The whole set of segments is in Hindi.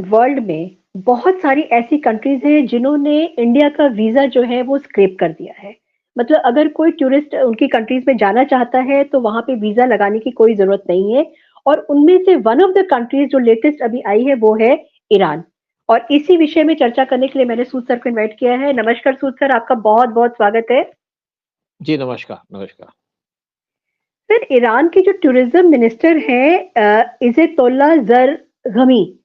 वर्ल्ड में बहुत सारी ऐसी कंट्रीज हैं जिन्होंने इंडिया का वीजा जो है वो स्क्रैप कर दिया है। मतलब अगर कोई टूरिस्ट उनकी कंट्रीज में जाना चाहता है तो वहां पे वीजा लगाने की कोई जरूरत नहीं है। और उनमें से वन ऑफ द कंट्रीज जो लेटेस्ट अभी आई है वो है ईरान। और इसी विषय में चर्चा करने के लिए मैंने सूद सर को इनवाइट किया है। नमस्कार सूद सर, आपका बहुत बहुत स्वागत है। जी नमस्कार नमस्कार। सर, ईरान के जो टूरिज्म मिनिस्टर हैं इज़ेतोल्ला ज़रग़मी,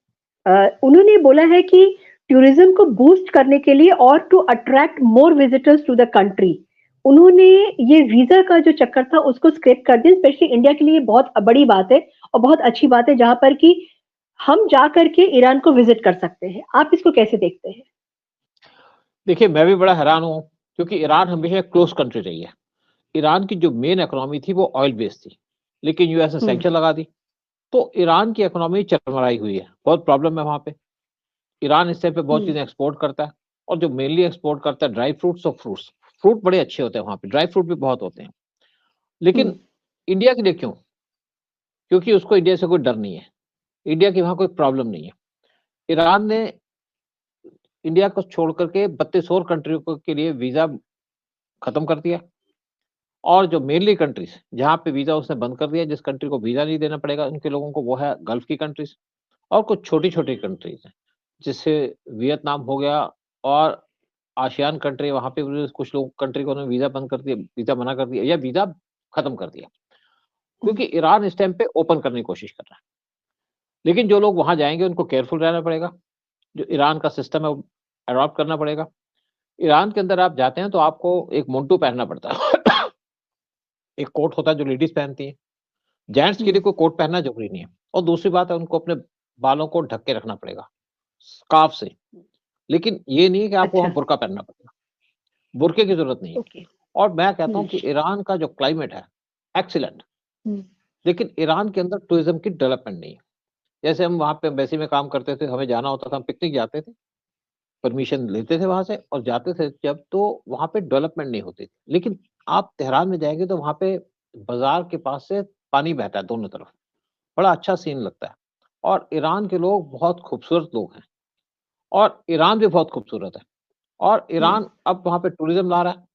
उन्होंने बोला है कि टूरिज्म को बूस्ट करने के लिए और to attract more visitors to the country उन्होंने ये वीजा का जो चक्कर था उसको स्क्रैप कर दिया। स्पेशली इंडिया के लिए बहुत बड़ी बात है और बहुत अच्छी बात है जहां पर कि हम जा करके ईरान को विजिट कर सकते हैं। आप इसको कैसे देखते हैं? देखिए, मैं भी बड़ा हैरान हूँ क्योंकि ईरान हमेशा क्लोज कंट्री रही है। ईरान की जो मेन इकोनॉमी थी वो ऑयल बेस्ड थी, लेकिन यूएस ने हम्म। सैंक्शन लगा दी तो ईरान की इकोनॉमी चरमराई हुई है। बहुत प्रॉब्लम है वहाँ पे। ईरान इस टाइम पे बहुत हम्म। चीजें एक्सपोर्ट करता है और जो मेनली एक्सपोर्ट करता है ड्राई फ्रूट्स और फ्रूट्स। फ्रूट बड़े अच्छे होते हैं वहाँ पे, ड्राई फ्रूट भी बहुत होते हैं। हम्म। लेकिन इंडिया के लिए क्यों? क्योंकि उसको इंडिया से कोई डर नहीं है, इंडिया की वहाँ कोई प्रॉब्लम नहीं है। ईरान ने इंडिया को छोड़ करके 32 और कंट्रियों के लिए वीजा खत्म कर दिया। और जो मेनली कंट्रीज जहाँ पे वीजा उसने बंद कर दिया, जिस कंट्री को वीजा नहीं देना पड़ेगा उनके लोगों को, वो है गल्फ की कंट्रीज और कुछ छोटी छोटी कंट्रीज हैं, जिससे वियतनाम हो गया और आसियान कंट्री। वहां पे भी कुछ लोग कंट्री को उन्होंने वीजा बंद कर दिया, वीजा मना कर दिया या वीजा खत्म कर दिया, हम्म। क्योंकि ईरान इस टाइम पे ओपन करने की कोशिश कर रहा है। लेकिन जो लोग वहां जाएंगे उनको केयरफुल रहना पड़ेगा, जो ईरान का सिस्टम है वो अडॉप्ट करना पड़ेगा। ईरान के अंदर आप जाते हैं तो आपको एक मोन्टू पहनना पड़ता है एक कोट होता है जो लेडीज पहनती है। जेंट्स के लिए हम्म। कोई कोट पहनना जरूरी नहीं है। और दूसरी बात है, उनको अपने बालों को ढक के रखना पड़ेगा स्कार्फ से। लेकिन ये नहीं है कि आपको वहां अच्छा। बुर्का पहनना पड़ेगा, बुरके की जरूरत नहीं है। ओके। और मैं कहता हम्म। हूँ कि ईरान का जो क्लाइमेट है एक्सीलेंट, हम्म। लेकिन ईरान के अंदर टूरिज्म की डेवलपमेंट नहीं है। जैसे हम वहां पे एम्बेसी में काम करते थे, हमें जाना होता था, हम पिकनिक जाते थे, परमिशन लेते थे वहां से और जाते थे जब, तो वहां पे डेवलपमेंट नहीं होती थी। लेकिन आप तेहरान में जाएंगे तो वहां पे बाजार के पास से पानी बहता है दोनों तरफ, बड़ा अच्छा सीन लगता है। और ईरान के लोग बहुत खूबसूरत लोग हैं और ईरान भी बहुत खूबसूरत है। और हम्म। ईरान अब वहां पे टूरिज्म ला रहा है।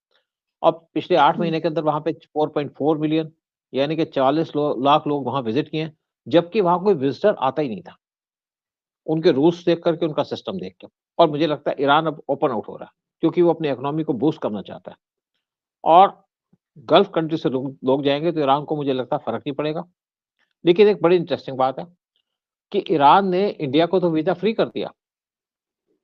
और पिछले 8 हम्म। महीने के अंदर वहां पे 4.4 मिलियन यानी कि 40 लाख लोग वहां विजिट किए हैं, जबकि वहां कोई विजिटर आता ही नहीं था, उनके रूल्स देख करके, उनका सिस्टम देख के। और मुझे लगता है ईरान अब ओपन आउट हो रहा है क्योंकि वो अपनी इकोनॉमी को बूस्ट करना चाहता है। और गल्फ कंट्री से लोग जाएंगे तो ईरान को मुझे लगता है फर्क नहीं पड़ेगा। लेकिन एक बड़ी इंटरेस्टिंग बात है कि ईरान ने इंडिया को तो वीजा फ्री कर दिया,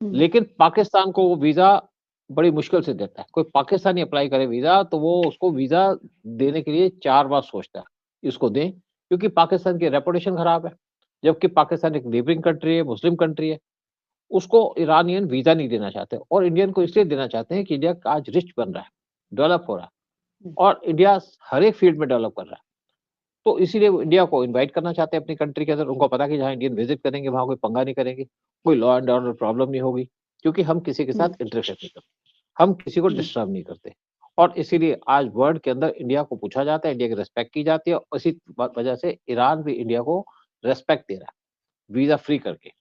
हम्म। लेकिन पाकिस्तान को वो वीजा बड़ी मुश्किल से देता है। कोई पाकिस्तानी अप्लाई करे वीजा तो वो उसको वीजा देने के लिए 4 बार सोचता है, इसको दें, क्योंकि पाकिस्तान की रेपुटेशन खराब है। जबकि पाकिस्तान एक नेबरिंग कंट्री है, मुस्लिम कंट्री है, उसको ईरानियन वीजा नहीं देना चाहते। और इंडियन को इसलिए देना चाहते हैं कि इंडिया आज रिच बन रहा है, डेवलप हो रहा है हम्म। और इंडिया हर एक फील्ड में डेवलप कर रहा है। तो इसीलिए वो इंडिया को इनवाइट करना चाहते हैं अपनी कंट्री के अंदर। उनको पता है कि जहाँ इंडियन विजिट करेंगे वहां कोई पंगा नहीं करेंगे, कोई लॉ एंड ऑर्डर प्रॉब्लम नहीं होगी, क्योंकि हम किसी के हम्म। साथ इंटरेक्शन नहीं करते, हम किसी को हम्म। डिस्टर्ब नहीं करते। और इसीलिए आज वर्ल्ड के अंदर इंडिया को पूछा जाता है, इंडिया की रिस्पेक्ट की जाती है। और इसी वजह से ईरान भी इंडिया को रेस्पेक्ट दे रहा है वीजा फ्री करके।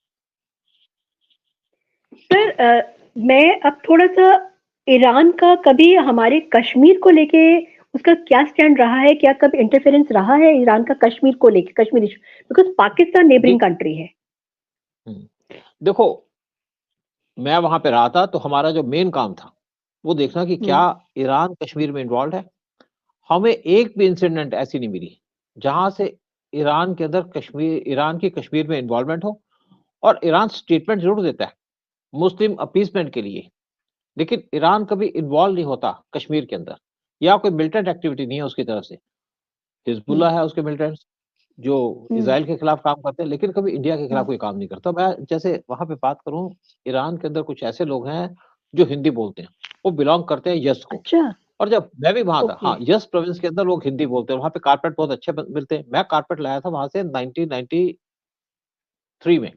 सर, मैं अब थोड़ा-सा ईरान का कभी हमारे कश्मीर को लेके उसका क्या स्टैंड रहा है? क्या कभी इंटरफेरेंस रहा है ईरान का कश्मीर को लेके? Kashmir issue, because Pakistan neighbouring देख कंट्री है। हम्म, देखो, मैं वहां पे रहा था तो हमारा जो मेन काम था वो देखना कि क्या हुँ। ईरान कश्मीर में इन्वॉल्व है। हमें एक भी इंसिडेंट ऐसी नहीं मिली जहां से ईरान के अंदर कश्मीर, ईरान की कश्मीर में इन्वॉल्वमेंट हो। और ईरान स्टेटमेंट जरूर देता है मुस्लिम अपीसमेंट के लिए, लेकिन ईरान कभी इन्वॉल्व नहीं होता कश्मीर के अंदर, या कोई मिलिटेंट एक्टिविटी नहीं है उसकी तरफ से। हुँ। हिजबुल्ला है उसके मिलिटेंट्स जो हुँ। इसराइल के खिलाफ काम करते हैं, लेकिन कभी इंडिया के खिलाफ हुँ। कोई काम नहीं करता। मैं जैसे वहां पे बात करूं, ईरान के अंदर कुछ ऐसे लोग हैं जो हिंदी बोलते हैं, वो बिलोंग करते हैं यस को। अच्छा। और जब मैं भी वहां था, ओके। हाँ, यस प्रोविंस के अंदर लोग हिंदी बोलते हैं, वहां पे कारपेट बहुत अच्छे मिलते हैं। मैं कारपेट लाया था वहां से 1993 में,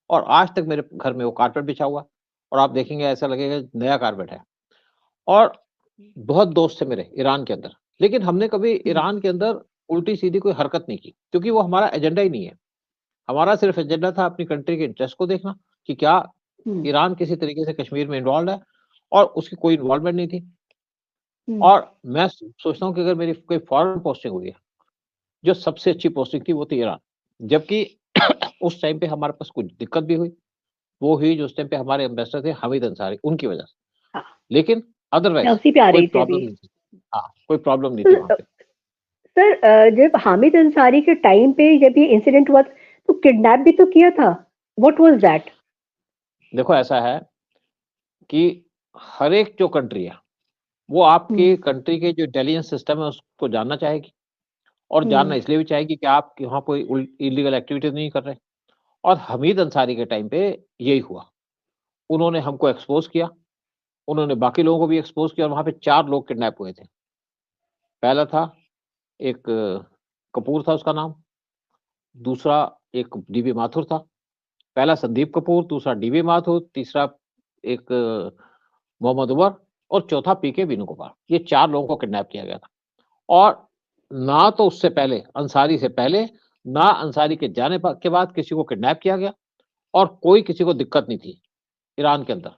और आज तक मेरे घर में वो कारपेट बिछा हुआ है। और आप देखेंगे ऐसा लगेगा नया कारपेट है। और बहुत दोस्त थे मेरे ईरान के अंदर, लेकिन हमने कभी हुँ। ईरान के अंदर उल्टी सीधी कोई हरकत नहीं की, क्योंकि वो हमारा एजेंडा ही नहीं है। हमारा सिर्फ एजेंडा था अपनी कंट्री के इंटरेस्ट को देखना कि क्या ईरान किसी तरीके से कश्मीर में इन्वॉल्व है, और उसकी कोई इन्वॉल्वमेंट नहीं थी। और मैं सोचता हूँ कि अगर मेरी कोई फॉरेन पोस्टिंग हुई है, जो सबसे अच्छी पोस्टिंग थी वो थी ईरान। जबकि उस टाइम पे हमारे पास कुछ दिक्कत भी हुई, वो हुई जो उस टाइम पे हमारे एम्बेसडर थे हामिद अंसारी, उनकी वजह से। हाँ, लेकिन अदरवाइज उसी पे आ कोई रही थी प्रॉब्लम अभी। नहीं थी। हाँ, कोई प्रॉब्लम नहीं थी वहाँ पे। सर, जब हामिद अंसारी के टाइम पे जब ये इंसिडेंट हुआ तो किडनैप भी तो किया था, व्हाट वाज दैट? देखो ऐसा है कि हर एक जो कंट्री है, वो आपकी कंट्री के जो इंटेलिजेंस सिस्टम है उसको जानना चाहेगी, और जानना इसलिए भी चाहेगी कि आप वहाँ कोई इलीगल एक्टिविटीज नहीं कर रहे। और हमीद अंसारी के टाइम पे यही हुआ। उन्होंने हमको एक्सपोज किया, उन्होंने बाकी लोगों को भी एक्सपोज किया, और वहाँ पे 4 लोग किडनैप हुए थे। पहला था एक कपूर था उसका नाम, दूसरा एक डीबी माथुर था। पहला संदीप कपूर, दूसरा डीबी माथुर, तीसरा एक मोहम्मद उमर, और चौथा पीके वेणुगोपाल। ये 4 लोगों को किडनैप किया गया था। और ना तो उससे पहले, अंसारी से पहले, ना अंसारी के जाने के बाद किसी को किडनैप किया गया, और कोई किसी को दिक्कत नहीं थी ईरान के अंदर।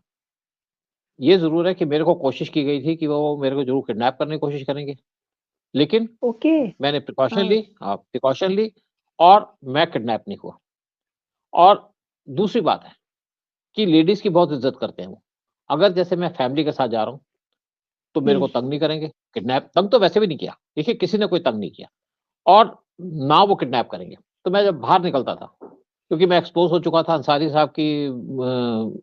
ये ज़रूर है कि मेरे को कोशिश की गई थी कि वो मेरे को ज़रूर किडनैप करने की कोशिश करेंगे, लेकिन ओके। मैंने प्रिकॉशन ली, और मैं किडनैप नहीं हुआ। और दूसरी बात है कि लेडीज़ की बहुत इज़्ज़त करते हैं वो। अगर जैसे मैं फैमिली के साथ जा रहा हूँ, तो मेरे को तंग नहीं करेंगे, तंग तो वैसे भी नहीं किया। देखिए, किसी ने कोई तंग नहीं किया, और ना वो किडनैप करेंगे। तो मैं जब बाहर निकलता था, क्योंकि मैं एक्सपोज़ हो चुका था अंसारी साहब की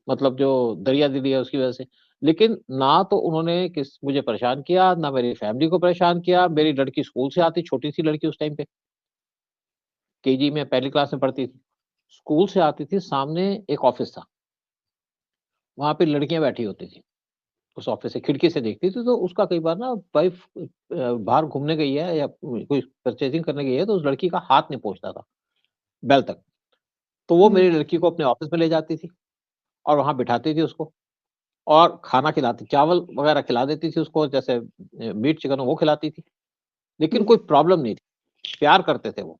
मतलब जो दरियादिली है उसकी वजह से। लेकिन ना तो उन्होंने मुझे परेशान किया, ना मेरी फैमिली को परेशान किया। मेरी लड़की स्कूल से आती, छोटी-सी लड़की उस टाइम पे, केजी में पहली क्लास में पढ़ती थी। स्कूल से आती थी, सामने एक ऑफ़िस था, वहाँ पे लड़कियाँ बैठी होती थी। उस ऑफ़िस से खिड़की से देखती थी, तो उसका कई बार ना वाइफ़ बाहर घूमने गई है या कोई परचेज़िंग करने गई है, तो उस लड़की का हाथ नहीं पहुँचता था बेल तक। तो वो मेरी लड़की को अपने ऑफ़िस में ले जाती थी, और वहाँ बिठाती थी उसको, और खाना खिलाती, चावल वग़ैरह खिला देती थी उसको, जैसे मीट चिकन वो खिलाती थी। लेकिन कोई प्रॉब्लम नहीं थी, प्यार करते थे वो।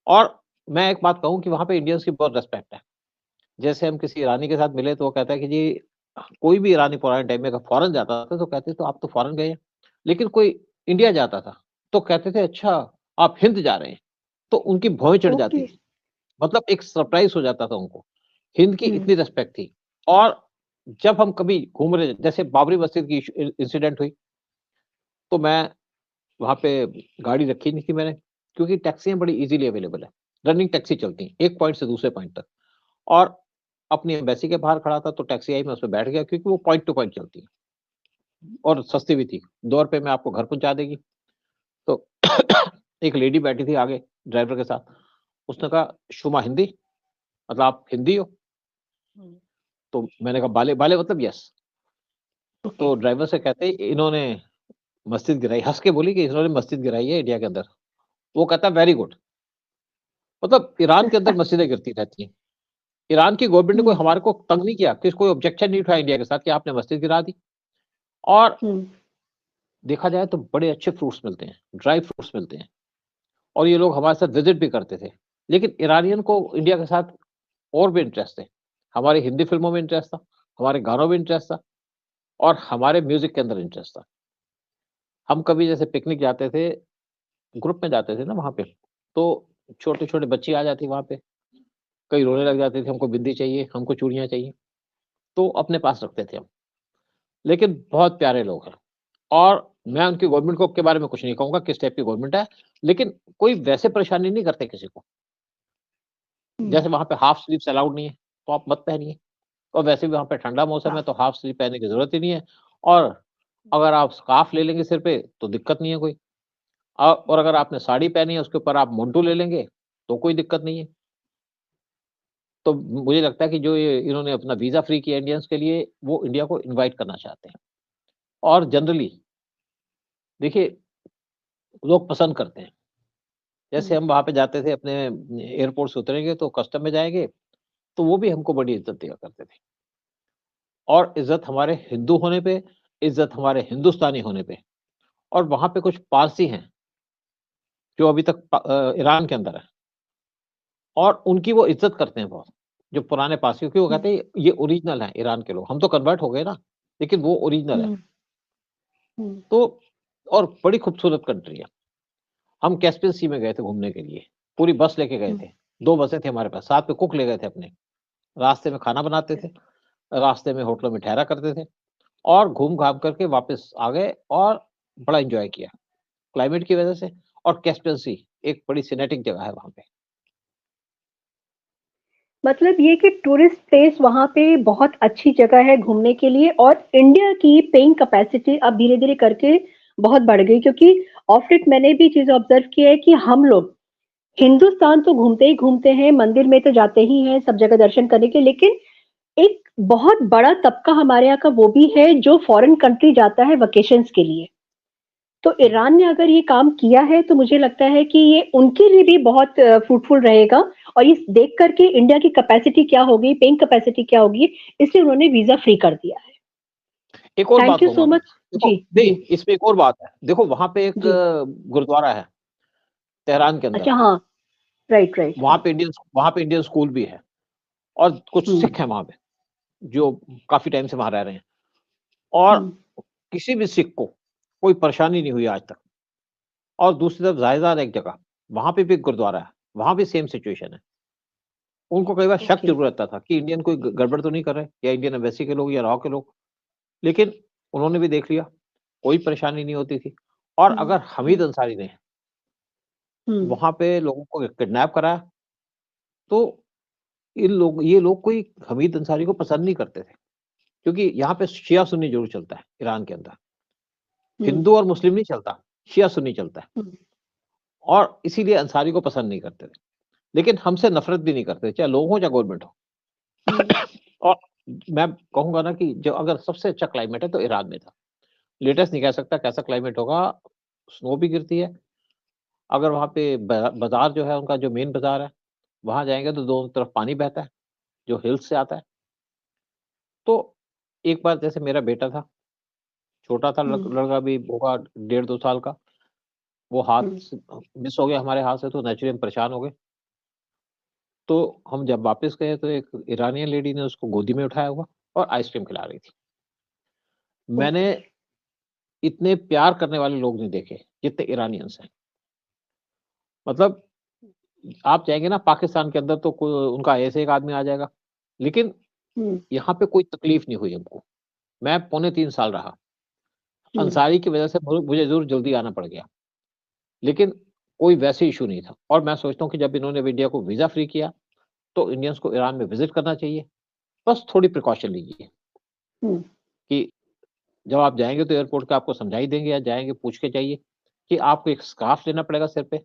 और मैं एक बात कहूँ कि वहाँ पे इंडियंस की बहुत रिस्पेक्ट है। जैसे हम किसी ईरानी के साथ मिले, तो वो कहता है कि जी, कोई भी ईरानी पुराने टाइम में अगर फ़ॉरेन जाता था तो कहते तो आप तो फ़ॉरेन गए हैं। लेकिन कोई इंडिया जाता था, तो कहते थे अच्छा आप हिंद जा रहे हैं, तो उनकी भौहें चढ़ जाती ओके। थी। मतलब एक सरप्राइज़ हो जाता था उनको। हिंद की इतनी रिस्पेक्ट थी। और जब हम कभी घूम रहे, जैसे बाबरी मस्जिद की इंसिडेंट हुई, तो मैं वहाँ पे गाड़ी रखी नहीं थी मैंने, क्योंकि टैक्सियाँ बड़ी ईज़िली अवेलेबल है। रनिंग टैक्सी चलती हैं, एक पॉइंट से दूसरे पॉइंट तक। और अपनी एम्बेसी के बाहर खड़ा था, तो टैक्सी आई, मैं उसमें बैठ गया, क्योंकि वो पॉइंट टू पॉइंट चलती है, और सस्ती भी थी। ₹2 में आपको घर पहुँचा देगी। तो एक लेडी बैठी थी आगे ड्राइवर के साथ। उसने कहा, "शुमा हिंदी? मतलब आप हिंदी हो?" तो मैंने कहा, "बाले" बाले मतलब यस। ओके। तो ड्राइवर से कहते ही इन्होंने मस्जिद गिराई, हँस के बोली कि इन्होंने मस्जिद गिराई है इंडिया के अंदर। वो कहता है, "वेरी गुड।" मतलब ईरान के अंदर मस्जिदें गिरती रहती हैं। ईरान की गवर्नमेंट ने कोई हमारे को तंग नहीं किया, कोई ऑब्जेक्शन नहीं उठाया इंडिया के साथ कि आपने मस्जिद गिरा दी। और देखा जाए तो बड़े अच्छे फ्रूट्स मिलते हैं, ड्राई फ्रूट्स मिलते हैं, और ये लोग हमारे साथ विज़िट भी करते थे। लेकिन ईरानियन को इंडिया के साथ और भी इंटरेस्ट है। हमारी हिंदी फ़िल्मों में इंटरेस्ट था, हमारे गानों में इंटरेस्ट था, और हमारे म्यूज़िक के अंदर इंटरेस्ट था। हम कभी जैसे पिकनिक जाते थे, ग्रुप में जाते थे ना वहाँ पे, तो छोटे-छोटे बच्ची आ जाती वहाँ पे, कई रोने लग जाते थे, हमको बिंदी चाहिए, हमको चूड़ियाँ चाहिए, तो अपने पास रखते थे हम। लेकिन बहुत प्यारे लोग हैं, और मैं उनकी गवर्नमेंट को के बारे में कुछ नहीं कहूँगा, किस टाइप की गवर्नमेंट है, लेकिन कोई वैसे परेशानी नहीं करते किसी को। जैसे वहाँ पे हाफ स्लीव्स अलाउड नहीं है, तो आप मत पहनिए, और वैसे भी वहाँ पे ठंडा मौसम है, तो हाफ स्लीव पहनने की ज़रूरत ही नहीं है। और अगर आप स्कार्फ ले लेंगे सिर पे, तो दिक्कत नहीं है कोई। और अगर आपने साड़ी पहनी है, उसके ऊपर आप मुंडू ले लेंगे, तो कोई दिक्कत नहीं है। तो मुझे लगता है कि जो ये इन्होंने अपना वीज़ा फ्री किया इंडियंस के लिए, वो इंडिया को इनवाइट करना चाहते हैं। और जनरली देखिए, लोग पसंद करते हैं। जैसे हम वहाँ पे जाते थे, अपने एयरपोर्ट से उतरेंगे तो कस्टम में जाएँगे, तो वो भी हमको बड़ी इज़्ज़त दिया करते थे। और इज़्ज़त हमारे हिंदू होने पे, इज़्ज़त हमारे हिंदुस्तानी होने पे। और वहाँ पे कुछ पारसी हैं, जो अभी तक ईरान के अंदर हैं। और उनकी वो इज्जत करते हैं बहुत, जो पुराने पास, क्योंकि वो कहते हैं ये ओरिजिनल है ईरान के लोग, हम तो कन्वर्ट हो गए ना, लेकिन वो ओरिजिनल है। तो और बड़ी खूबसूरत कंट्री है। हम कैस्पियन सी में गए थे घूमने के लिए, पूरी बस लेके गए थे, 2 बसें थी हमारे पास, साथ में कुक ले गए थे अपने, रास्ते में खाना बनाते थे, रास्ते में होटलों में ठहरा करते थे और घूम घाम करके वापस आ गए और बड़ा एंजॉय किया क्लाइमेट की वजह से। और कैस्पियन सी एक बड़ी सिनेटिक जगह है वहां पे। मतलब ये कि टूरिस्ट प्लेस वहाँ पे बहुत अच्छी जगह है घूमने के लिए, और इंडिया की पेइंग कैपेसिटी अब धीरे-धीरे करके बहुत बढ़ गई, क्योंकि ऑफ लेट मैंने भी चीज़ ऑब्जर्व की है कि हम लोग हिंदुस्तान तो घूमते ही घूमते हैं, मंदिर में तो जाते ही हैं सब जगह दर्शन करने के, लेकिन एक बहुत बड़ा तबका हमारे यहाँ का वो भी है जो फॉरेन कंट्री जाता है वेकेशंस के लिए। तो ईरान ने अगर ये काम किया है तो मुझे लगता है कि ये उनके लिए भी बहुत फ्रूटफुल रहेगा, और ये देख करके इंडिया की कैपेसिटी क्या होगी, पेइंग कैपेसिटी क्या होगी, इसलिए उन्होंने वीजा फ्री कर दिया है। एक और बात थैंक यू कहूंगा सो मैं, मच। देखो जी नहीं, जी इसमें एक और बात है, देखो वहां पे एक जी। गुरुद्वारा है तेहरान के अंदर, अच्छा, हाँ, राइट राइट, वहां हाँ। पे इंडियन स्कूल भी है और कुछ हम्म सिख हैं वहां पे जो काफी टाइम से वहां रह रहे हैं, और हम्म किसी भी सिख को कोई परेशानी नहीं हुई आज तक। और दूसरी तरफ जायदार एक जगह, वहां पे भी एक गुरुद्वारा है, वहां भी सेम सिचुएशन है। उनको कई बार शक ओके। जरूर रहता था कि इंडियन कोई गड़बड़ तो नहीं कर रहे, या इंडियन एम्बेसी के लोग या रॉ के लोग, लेकिन उन्होंने भी देख लिया, कोई परेशानी नहीं होती थी। और हम्म अगर हमीद अंसारी ने हम्म वहां पे लोगों को किडनैप कराया, तो ये लोग कोई हमीद अंसारी को पसंद नहीं करते थे, क्योंकि यहाँ पे शिया सुन्नी जरूर चलता है ईरान के अंदर, हम्म हिंदू और मुस्लिम नहीं चलता, शिया सुन्नी चलता है, हम्म और इसीलिए अंसारी को पसंद नहीं करते थे। लेकिन हमसे नफरत भी नहीं करते, चाहे लोग हो चाहे गवर्नमेंट हो। हम्म और मैं कहूंगा ना कि जो अगर सबसे अच्छा क्लाइमेट है तो ईरान में था। लेटेस्ट नहीं कह सकता कैसा क्लाइमेट होगा, स्नो भी गिरती है। अगर वहाँ पे बाजार जो है उनका, जो मेन बाजार है, वहां जाएंगे तो दोनों तरफ पानी बहता है जो हिल्स से आता है। तो एक बार जैसे मेरा बेटा था, छोटा था, हम्म लड़का भी होगा 1.5-2 साल का, वो हाथ हम्म मिस हो गया हमारे हाथ से, तो नेचुरली हम परेशान हो गए। तो हम जब वापस गए तो एक ईरानियन लेडी ने उसको गोदी में उठाया हुआ और आइसक्रीम खिला रही थी। मैंने ओके। इतने प्यार करने वाले लोग नहीं देखे जितने ईरानियंस हैं। मतलब आप जाएंगे ना पाकिस्तान के अंदर तो उनका ऐसे एक आदमी आ जाएगा, लेकिन हम्म यहाँ पे कोई तकलीफ नहीं हुई हमको। मैं 3.25 साल रहा, हम्म अंसारी की वजह से मुझे जरूर जल्दी आना पड़ गया, लेकिन कोई वैसे इशू नहीं था। और मैं सोचता हूँ कि जब इन्होंने इंडिया को वीजा फ्री किया तो इंडियंस को ईरान में विजिट करना चाहिए। बस थोड़ी प्रिकॉशन लीजिए हम्म कि जब आप जाएंगे तो एयरपोर्ट पे आपको समझाई देंगे, या जाएंगे पूछ के जाइए कि आपको एक स्कार्फ लेना पड़ेगा सिर पे,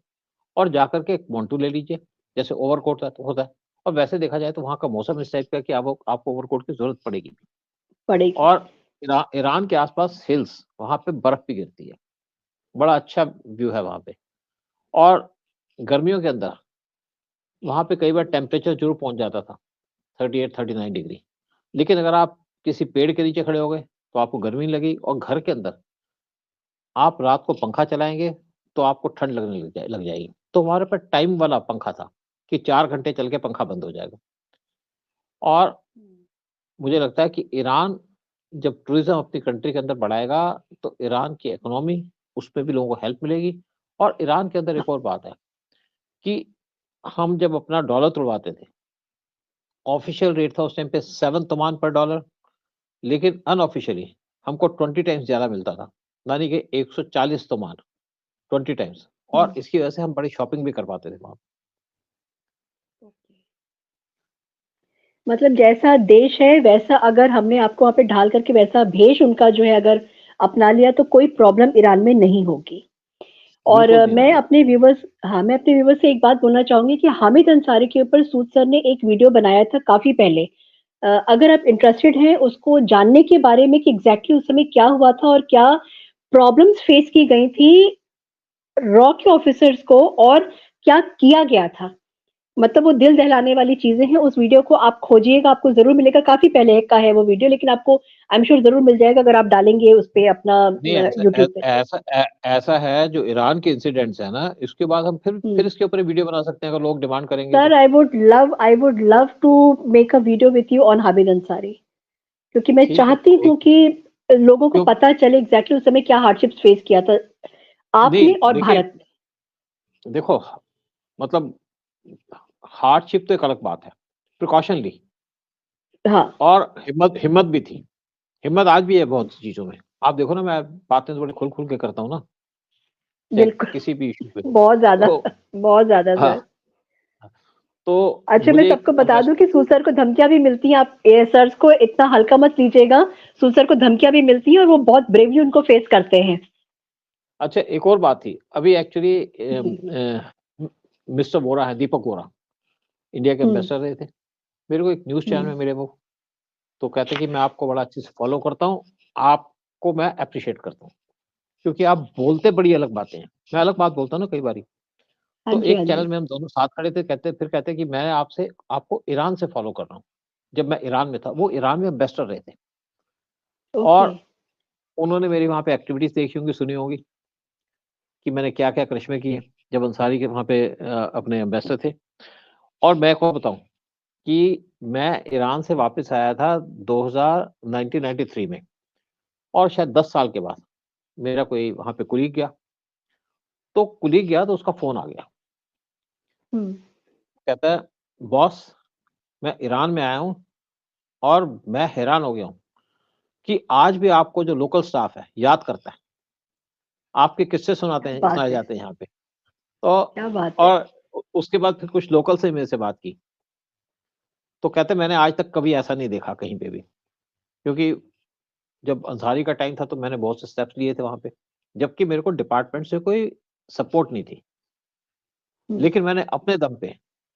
और जाकर के एक मोंटू ले लीजिए, जैसे ओवरकोट होता है। और वैसे देखा जाए तो वहाँ का मौसम इस टाइप का कि आपको ओवरकोट की जरूरत पड़ेगी। पड़ेगी। और ईरान के आसपास हिल्स, वहाँ पे बर्फ भी गिरती है, बड़ा अच्छा व्यू है वहाँ पे। और गर्मियों के अंदर वहाँ पे कई बार टेम्परेचर जरूर पहुंच जाता था 38-39 डिग्री, लेकिन अगर आप किसी पेड़ के नीचे खड़े हो गए तो आपको गर्मी नहीं लगी, और घर के अंदर आप रात को पंखा चलाएंगे तो आपको ठंड लगने लग जाएगी। तो हमारे पास टाइम वाला पंखा था कि 4 घंटे चल के पंखा बंद हो जाएगा। और मुझे लगता है कि ईरान जब टूरिज्म अपनी कंट्री के अंदर बढ़ाएगा तो ईरान की इकोनॉमी, उसमें भी लोगों को हेल्प मिलेगी। और ईरान के अंदर एक और बात है कि हम जब अपना डॉलर तुड़वाते थे, ऑफिशियल रेट था उस टाइम पे 7 तोमान पर डॉलर, लेकिन अनऑफिशियली हमको 20 टाइम्स ज्यादा मिलता था, यानी कि 140 तोमान, 20 टाइम्स। और हम्म इसकी वजह से हम बड़ी शॉपिंग भी कर पाते थे वहां। मतलब जैसा देश है वैसा अगर हमने आपको वहाँ पे ढाल करके वैसा भेष उनका जो है अगर अपना लिया तो कोई प्रॉब्लम ईरान में नहीं होगी। और बिल्कुल नहीं होगी। मैं अपने व्यूवर्स से एक बात बोलना चाहूंगी कि हामिद अंसारी के ऊपर सूद सर ने एक वीडियो बनाया था काफी पहले। अगर आप इंटरेस्टेड हैं उसको जानने के बारे में कि एग्जैक्टली उस समय क्या हुआ था और क्या प्रॉब्लम्स फेस की गई थी रॉ के ऑफिसर्स को और क्या किया गया था, मतलब वो दिल दहलाने वाली चीजें हैं। उस वीडियो को आप खोजिएगा, आपको जरूर मिलेगा। काफी पहले का है वो वीडियो, लेकिन आपको आई एम श्योर जरूर मिल जाएगा अगर आप डालेंगे उस पे अपना नहीं, यूट्यूब पे। ऐसा है, जो ईरान के इंसिडेंट्स है ना, इसके बाद हम फिर इसके ऊपर वीडियो बना सकते हैं, अगर लोग डिमांड करेंगे सर तो। I would love to make a video with you on Hamid Ansari, क्योंकि मैं ठीक है, चाहती हूँ एक कि लोगों को क्यों पता चले एग्जैक्टली उस समय क्या हार्डशिप्स फेस किया था नहीं, आपने और देखिए, भारत देखो, मतलब हार्डशिप तो एक अलग बात है, प्रिकॉशन ली, ने। हाँ, और हिम्मत हिम्मत भी थी। हिम्मत आज भी है बहुत सी चीजों में। आप देखो ना, मैं बातें तो बड़ी खुल खुल के करता हूँ ना, चाहे बिल्कुल। किसी भी इशू पे हो। बहुत ज्यादा, तो बहुत ज्यादा सर। हाँ, तो अच्छा, मैं मुझे एक सबको बता दूं अम्बेस कि सूसर को धमकियां भी मिलती हैं। आप सर को इतना हल्का मत लीजिएगा। सूसर को धमकियां भी मिलती हैं और वो बहुत ब्रेवली उनको फेस करते हैं। अच्छा, एक और बात थी अभी एक्चुअली, जी। मिस्टर वोरा है, दीपक वोरा, इंडिया के हम्म। एम्बेसडर रहे थे। मेरे को एक न्यूज़ चैनल हम्म। में मिले वो, तो कहते कि मैं आपको बड़ा अच्छे से फ़ॉलो करता हूँ, आपको मैं एप्रिशिएट करता हूँ, क्योंकि आप बोलते बड़ी अलग बातें हैं। मैं अलग बात बोलता हूँ ना कई बारी। हाँ तो जी, हाँ एक जी। चैनल में हम दोनों साथ खड़े थे, कहते कि मैं आपको ईरान से फ़ॉलो कर रहा हूँ। जब मैं ईरान में था, वो ईरान में एम्बेसडर रहे थे, ओके। और उन्होंने मेरी वहाँ पे एक्टिविटीज़ देखी होंगी, सुनी होंगी कि मैंने क्या-क्या करिश्मे किए, जब अंसारी के वहाँ पे अपने एम्बेसडर थे। और मैं आपको बताऊँ कि मैं ईरान से वापस आया था 1993 में, और शायद 10 साल के बाद मेरा कोई वहाँ पे कुलीग गया, तो कुलीग गया तो उसका फ़ोन आ गया। हम्म। कहता है, बॉस, मैं ईरान में आया हूँ और मैं हैरान हो गया हूँ कि आज भी आपको जो लोकल स्टाफ है याद करता है। आपके किस्से क्या बात सुनाए है, जाते हैं यहाँ पे। तो क्या बात है। और उसके बाद फिर कुछ लोकल से मेरे से बात की, तो कहते मैंने आज तक कभी ऐसा नहीं देखा कहीं पे भी। क्योंकि जब अंसारी का टाइम था तो मैंने बहुत से स्टेप्स लिए थे वहाँ पे, जबकि मेरे को डिपार्टमेंट से कोई सपोर्ट नहीं थी। हम्म। लेकिन मैंने अपने दम पे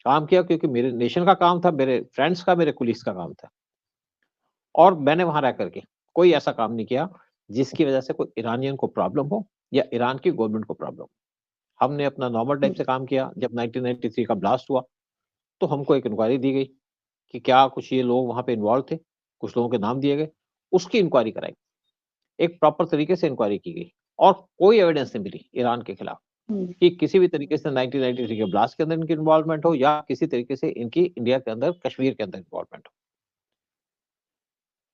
काम किया, क्योंकि मेरे नेशन का काम था, मेरे फ्रेंड्स का, मेरे कुलीग्स का काम था। और मैंने वहाँ रह कर के कोई ऐसा काम नहीं किया जिसकी वजह से कोई ईरानियन को प्रॉब्लम हो या ईरान की गवर्नमेंट को प्रॉब्लम हो। हमने अपना नॉर्मल टाइप हम्म। से काम किया। जब 1993 का ब्लास्ट हुआ, तो हमको एक इंक्वायरी दी गई कि क्या कुछ ये लोग वहाँ पे इन्वॉल्व थे, कुछ लोगों के नाम दिए गए, उसकी इंक्वायरी कराई। एक प्रॉपर तरीके से इंक्वायरी की गई, और कोई एविडेंस नहीं मिली ईरान के खिलाफ हम्म। कि किसी भी तरीके से 1993 के ब्लास्ट के अंदर इनकी इन्वॉल्वमेंट हो, या किसी तरीके से इनकी इंडिया के अंदर, कश्मीर के अंदर इन्वॉल्वमेंट हो।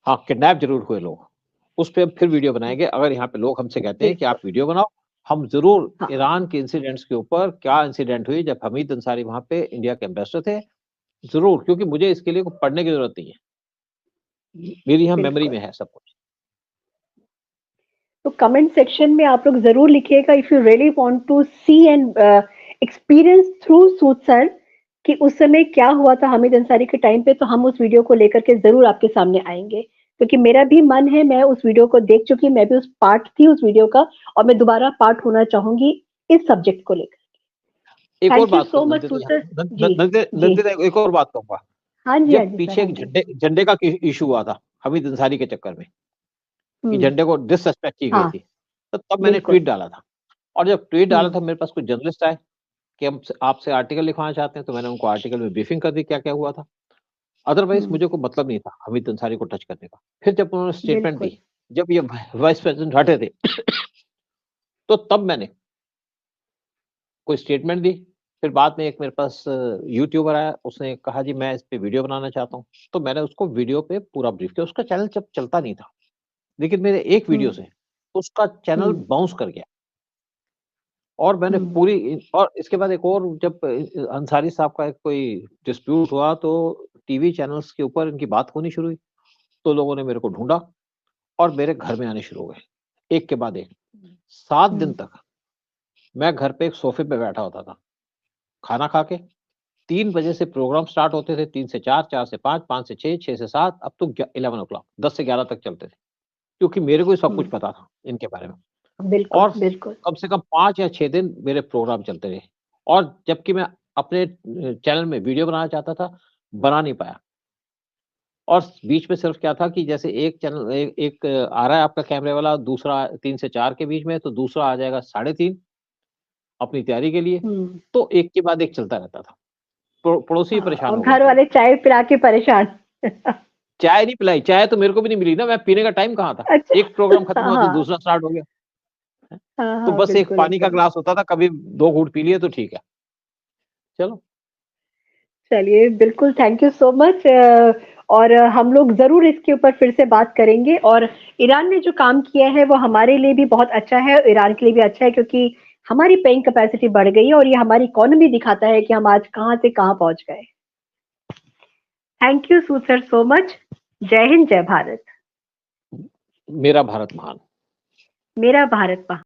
हाँ, किडनैप ज़रूर हुए लोग। उस पे हम फिर वीडियो बनाएँगे। अगर यहाँ पे लोग हमसे कहते हैं कि बिल्कुल। आप वीडियो बनाओ, हम ज़रूर हाँ। ईरान के इंसिडेंट्स के ऊपर, क्या इंसिडेंट हुई जब हमीद अंसारी वहाँ पे इंडिया के एम्बेसडर थे, ज़रूर, क्योंकि मुझे इसके लिए कोई पढ़ने की ज़रूरत नहीं है। मेरी यहाँ मेमोरी में बिल्कुल। है सब कुछ। तो कमेंट सेक्शन में आप लोग जरूर लिखिएगा if you really want to see and experience through Sood sir कि उस समय क्या हुआ था हामिद अंसारी के टाइम पे। तो हम उस वीडियो को लेकर के जरूर आपके सामने आएंगे, क्योंकि मेरा भी मन है। मैं उस वीडियो को देख चुकी, मैं भी उस पार्ट थी उस वीडियो का, और मैं दोबारा पार्ट होना चाहूंगी इस सब्जेक्ट को लेकर। एक और थैंक यू बात सो कहूँ मच नंदिता सूद सर। यहाँ, जी। जी। नंदिता, एक और बात कहूँगा। हाँ जब जी सर, पीछे हाँ एक जी। झंडे का इश्यू हुआ था हमीद अंसारी के चक्कर में, कि हम्म। झंडे को डिसरिस्पेक्ट की गई हाँ। थी, तो तब मैंने बिल्कुल। ट्वीट डाला था। और जब ट्वीट डाला हम्म। था, मेरे पास कुछ जर्नलिस्ट आए कि हम आपसे आर्टिकल लिखवाना चाहते हैं, तो मैंने उनको आर्टिकल में ब्रीफिंग कर दी क्या-क्या हुआ था। अदरवाइज़ हम्म। मुझे कोई मतलब नहीं था हमीद अंसारी को टच करने का। फिर जब उन्होंने स्टेटमेंट बिल्कुल। दी, जब ये वाइस प्रेज़िडेंट हटे थे, तो तब मैंने कोई स्टेटमेंट दी। फिर बाद में एक मेरे पास यूट्यूबर आया, उसने कहा जी मैं इस पे वीडियो बनाना चाहता हूँ। तो मैंने उसको वीडियो पे पूरा ब्रीफ किया। उसका चैनल जब चलता नहीं था, लेकिन मेरे एक वीडियो हम्म। से उसका चैनल हम्म। बाउंस कर गया। और मैंने हम्म। पूरी, और इसके बाद एक और, जब अंसारी साहब का एक कोई डिस्प्यूट हुआ, तो टीवी चैनल्स के ऊपर इनकी बात होनी शुरू हुई। तो लोगों ने मेरे को ढूँढा और मेरे घर में आने शुरू हो गए, एक के बाद एक। 7 दिन हम्म। तक मैं घर पे एक सोफ़े पे बैठा होता था, खाना खा के। 3 बजे से प्रोग्राम स्टार्ट होते थे, 3 से 4, 4 से 5, 5 से 6, 6 से 7, अब तो 11 ओ क्लॉक, 10 से 11 तक चलते थे। क्योंकि मेरे को ही सब कुछ हम्म। पता था इनके बारे में। बिल्कुल, और बिल्कुल। कम से कम 5 या 6 दिन मेरे प्रोग्राम चलते रहे। और जबकि मैं अपने चैनल में वीडियो बनाना चाहता था, बना नहीं पाया। और बीच में सिर्फ क्या था कि जैसे एक चैनल एक आ रहा है आपका कैमरे वाला, दूसरा 3 से 4 के बीच में, तो दूसरा आ जाएगा 3:30 अपनी तैयारी के लिए, हुँ। तो एक के बाद एक चलता रहता था। पड़ोसी परेशान और हो गए घर थे। वाले चाय पिला के परेशान। चाय नहीं पिलाई, चाय तो मेरे को भी नहीं मिली ना, मैं पीने का टाइम कहाँ था? अच्छा। एक प्रोग्राम खत्म हुआ तो हाँ, दूसरा स्टार्ट हो गया। हाँ, तो हाँ, बस एक बिल्कुल पानी का एकदम। ग्लास होता था, कभी 2 घूँट पी लिए तो ठीक है। चलो। चलिए, बिल्कुल, थैंक यू सो मच। और हम लोग ज़रूर इसके ऊपर फिर से बात करेंगे। और ईरान ने जो काम किया है वो हमारे लिए भी बहुत अच्छा है, ईरान के लिए भी अच्छा है, क्योंकि हमारी पेइंग कैपेसिटी बढ़ गई है और ये हमारी इकोनॉमी दिखाता है कि हम आज कहाँ से कहाँ पहुँच गए। Thank you sir so much. जय हिंद, जय भारत। मेरा भारत महान। मेरा भारत महान।